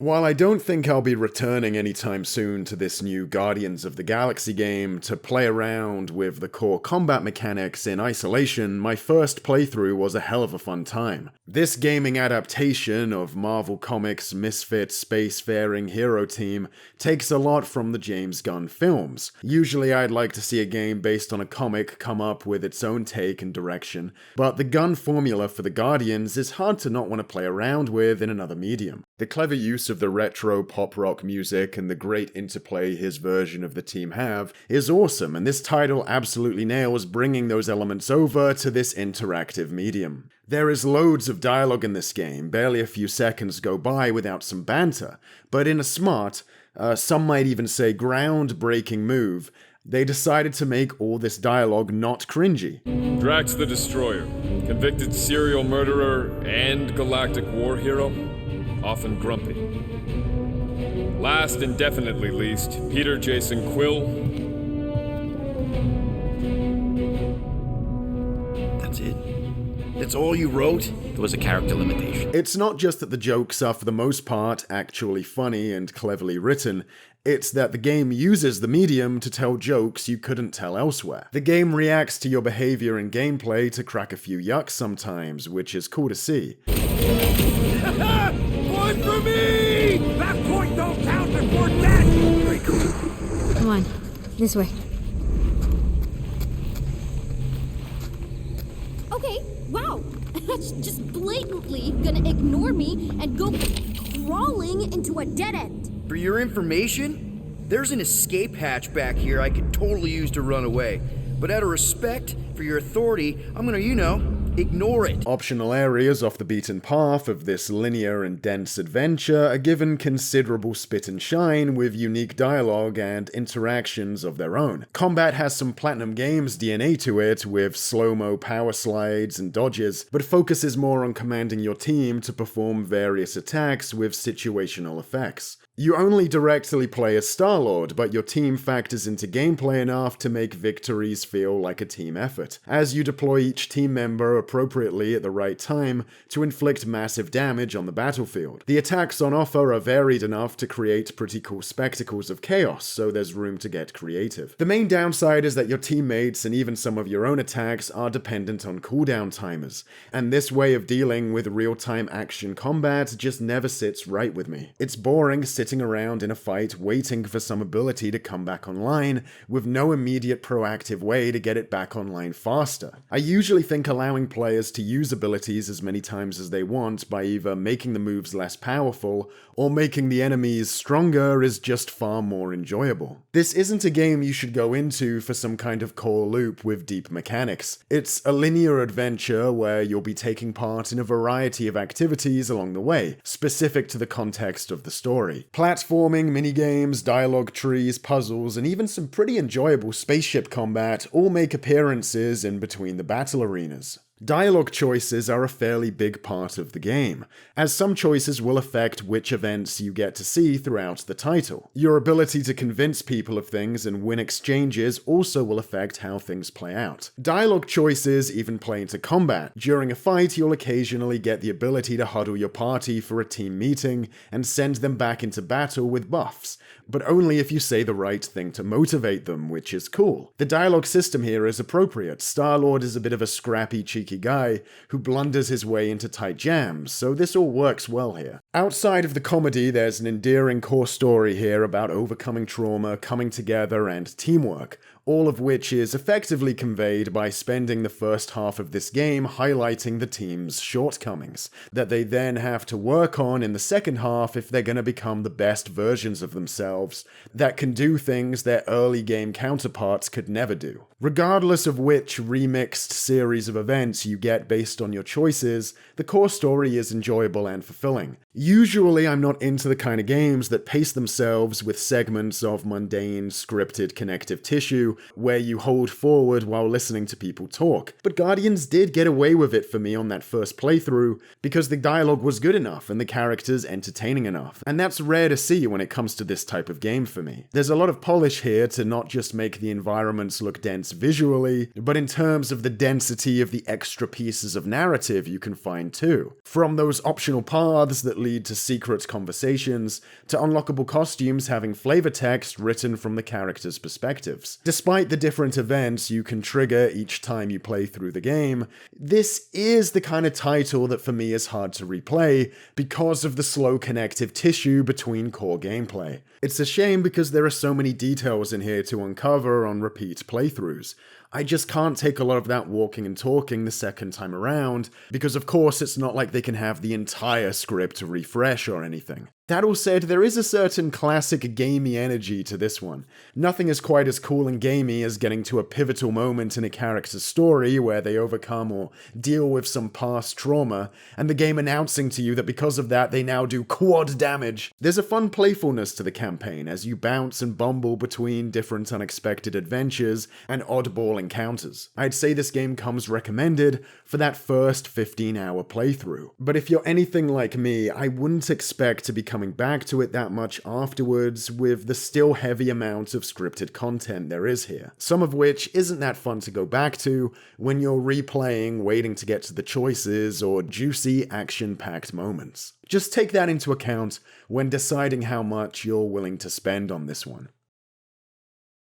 While I don't think I'll be returning anytime soon to this new Guardians of the Galaxy game to play around with the core combat mechanics in isolation, my first playthrough was a hell of a fun time. This gaming adaptation of Marvel Comics' misfit spacefaring hero team takes a lot from the James Gunn films. Usually I'd like to see a game based on a comic come up with its own take and direction, but the Gunn formula for the Guardians is hard to not want to play around with in another medium. The clever use of the retro pop rock music and the great interplay his version of the team have is awesome, and this title absolutely nails bringing those elements over to this interactive medium. There is loads of dialogue in this game, barely a few seconds go by without some banter, but in a smart, some might even say groundbreaking move, they decided to make all this dialogue not cringy. Drax the Destroyer, convicted serial murderer and galactic war hero, often grumpy. Last and definitely least, Peter Jason Quill. That's it? That's all you wrote? It was a character limitation. It's not just that the jokes are for the most part actually funny and cleverly written, it's that the game uses the medium to tell jokes you couldn't tell elsewhere. The game reacts to your behavior and gameplay to crack a few yucks sometimes, which is cool to see. One for me! That point don't count before that! Very cool. Come on, this way. Okay, wow. That's just blatantly gonna ignore me and go crawling into a dead end. For your information, there's an escape hatch back here I could totally use to run away. But out of respect for your authority, I'm gonna, ignore it. Optional areas off the beaten path of this linear and dense adventure are given considerable spit and shine with unique dialogue and interactions of their own. Combat has some Platinum Games DNA to it with slow-mo power slides and dodges, but focuses more on commanding your team to perform various attacks with situational effects. You only directly play as Star-Lord, but your team factors into gameplay enough to make victories feel like a team effort, as you deploy each team member appropriately at the right time to inflict massive damage on the battlefield. The attacks on offer are varied enough to create pretty cool spectacles of chaos, so there's room to get creative. The main downside is that your teammates and even some of your own attacks are dependent on cooldown timers, and this way of dealing with real-time action combat just never sits right with me. It's boring sitting around in a fight waiting for some ability to come back online with no immediate proactive way to get it back online faster. I usually think allowing players to use abilities as many times as they want by either making the moves less powerful or making the enemies stronger is just far more enjoyable. This isn't a game you should go into for some kind of core loop with deep mechanics. It's a linear adventure where you'll be taking part in a variety of activities along the way, specific to the context of the story. Platforming, minigames, dialogue trees, puzzles, and even some pretty enjoyable spaceship combat all make appearances in between the battle arenas. Dialogue choices are a fairly big part of the game, as some choices will affect which events you get to see throughout the title. Your ability to convince people of things and win exchanges also will affect how things play out. Dialogue choices even play into combat. During a fight, you'll occasionally get the ability to huddle your party for a team meeting and send them back into battle with buffs, but only if you say the right thing to motivate them, which is cool. The dialogue system here is appropriate. Star-Lord is a bit of a scrappy, cheeky guy who blunders his way into tight jams, so this all works well here. Outside of the comedy, there's an endearing core story here about overcoming trauma, coming together, and teamwork, all of which is effectively conveyed by spending the first half of this game highlighting the team's shortcomings, that they then have to work on in the second half if they're going to become the best versions of themselves that can do things their early game counterparts could never do. Regardless of which remixed series of events you get based on your choices, the core story is enjoyable and fulfilling. Usually I'm not into the kind of games that pace themselves with segments of mundane, scripted connective tissue, where you hold forward while listening to people talk. But Guardians did get away with it for me on that first playthrough because the dialogue was good enough and the characters entertaining enough. And that's rare to see when it comes to this type of game for me. There's a lot of polish here to not just make the environments look dense visually, but in terms of the density of the extra pieces of narrative you can find too. From those optional paths that lead to secret conversations, to unlockable costumes having flavor text written from the characters' perspectives. Despite the different events you can trigger each time you play through the game, this is the kind of title that for me is hard to replay because of the slow connective tissue between core gameplay. It's a shame because there are so many details in here to uncover on repeat playthroughs. I just can't take a lot of that walking and talking the second time around, because of course it's not like they can have the entire script to refresh or anything. That all said, there is a certain classic gamey energy to this one. Nothing is quite as cool and gamey as getting to a pivotal moment in a character's story where they overcome or deal with some past trauma, and the game announcing to you that because of that they now do quad damage. There's a fun playfulness to the campaign as you bounce and bumble between different unexpected adventures and oddball encounters. I'd say this game comes recommended for that first 15-hour playthrough. But if you're anything like me, I wouldn't expect to be coming back to it that much afterwards with the still heavy amount of scripted content there is here. Some of which isn't that fun to go back to when you're replaying, waiting to get to the choices or juicy action-packed moments. Just take that into account when deciding how much you're willing to spend on this one.